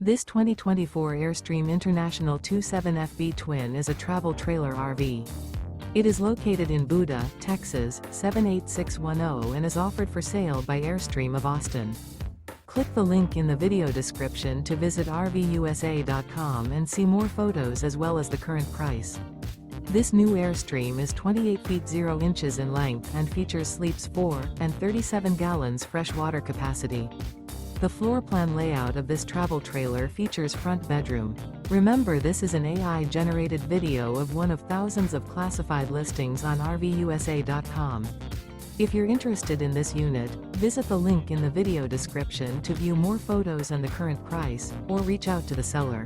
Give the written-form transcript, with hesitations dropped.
This 2024 Airstream International 27FB Twin is a travel trailer RV. It is located in Buda, Texas, 78610 and is offered for sale by Airstream of Austin. Click the link in the video description to visit RVUSA.com and see more photos as well as the current price. This new Airstream is 28 feet 0 inches in length and features sleeps 4 and 37 gallons fresh water capacity. The floor plan layout of this travel trailer features front bedroom. Remember, this is an AI-generated video of one of thousands of classified listings on RVUSA.com. If you're interested in this unit, visit the link in the video description to view more photos and the current price, or reach out to the seller.